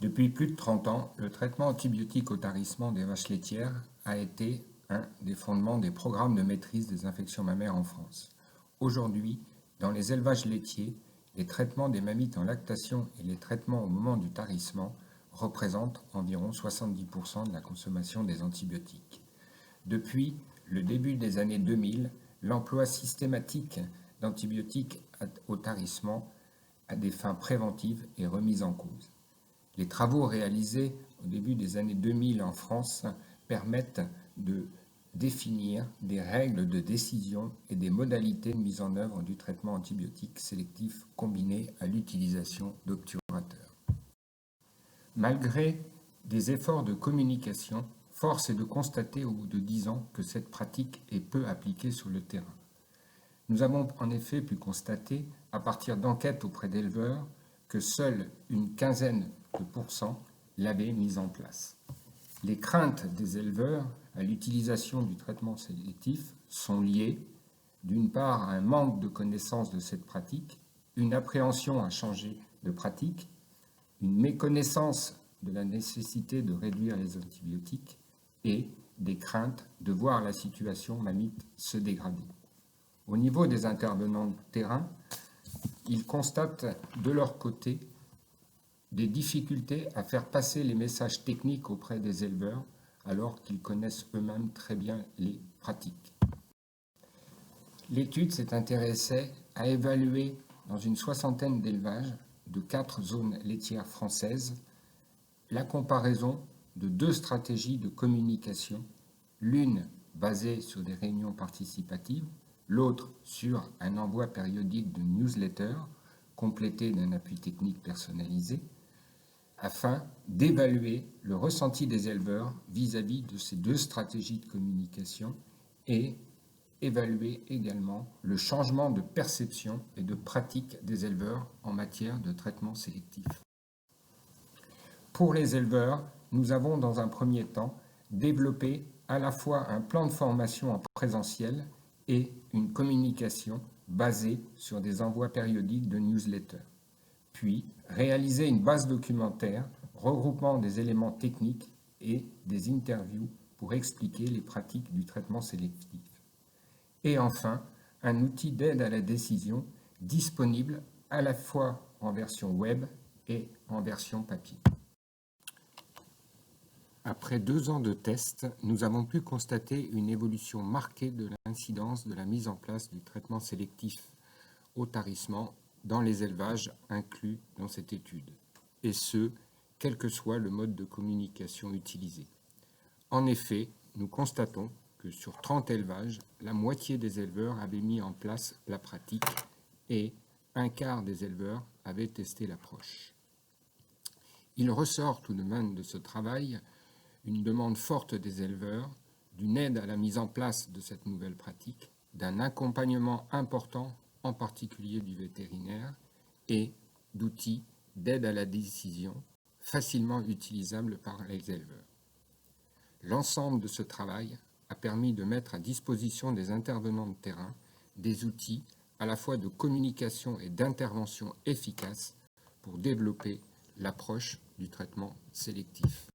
Depuis plus de 30 ans, le traitement antibiotique au tarissement des vaches laitières a été un des fondements des programmes de maîtrise des infections mammaires en France. Aujourd'hui, dans les élevages laitiers, les traitements des mammites en lactation et les traitements au moment du tarissement représentent environ 70% de la consommation des antibiotiques. Depuis le début des années 2000, l'emploi systématique d'antibiotiques au tarissement à des fins préventives est remis en cause. Les travaux réalisés au début des années 2000 en France permettent de définir des règles de décision et des modalités de mise en œuvre du traitement antibiotique sélectif combiné à l'utilisation d'obturateurs. Malgré des efforts de communication, force est de constater au bout de 10 ans que cette pratique est peu appliquée sur le terrain. Nous avons en effet pu constater, à partir d'enquêtes auprès d'éleveurs, que seule une quinzaine de pourcents l'avaient mise en place. Les craintes des éleveurs à l'utilisation du traitement sélectif sont liées, d'une part, à un manque de connaissance de cette pratique, une appréhension à changer de pratique, une méconnaissance de la nécessité de réduire les antibiotiques et des craintes de voir la situation mammite se dégrader. Au niveau des intervenants de terrain, ils constatent de leur côté des difficultés à faire passer les messages techniques auprès des éleveurs alors qu'ils connaissent eux-mêmes très bien les pratiques. L'étude s'est intéressée à évaluer dans une soixantaine d'élevages de 4 zones laitières françaises la comparaison de 2 stratégies de communication, l'une basée sur des réunions participatives, l'autre sur un envoi périodique de newsletters complété d'un appui technique personnalisé, afin d'évaluer le ressenti des éleveurs vis-à-vis de ces 2 stratégies de communication et évaluer également le changement de perception et de pratique des éleveurs en matière de traitement sélectif. Pour les éleveurs, nous avons dans un premier temps développé à la fois un plan de formation en présentiel et une communication basée sur des envois périodiques de newsletters. Puis réaliser une base documentaire regroupant des éléments techniques et des interviews pour expliquer les pratiques du traitement sélectif. Et enfin, un outil d'aide à la décision disponible à la fois en version web et en version papier. Après 2 ans de tests, nous avons pu constater une évolution marquée de l'incidence de la mise en place du traitement sélectif au tarissement dans les élevages inclus dans cette étude, et ce, quel que soit le mode de communication utilisé. En effet, nous constatons que sur 30 élevages, la moitié des éleveurs avaient mis en place la pratique et un quart des éleveurs avaient testé l'approche. Il ressort tout de même de ce travail une demande forte des éleveurs, d'une aide à la mise en place de cette nouvelle pratique, d'un accompagnement important, en particulier du vétérinaire, et d'outils d'aide à la décision facilement utilisables par les éleveurs. L'ensemble de ce travail a permis de mettre à disposition des intervenants de terrain des outils à la fois de communication et d'intervention efficaces pour développer l'approche du traitement sélectif.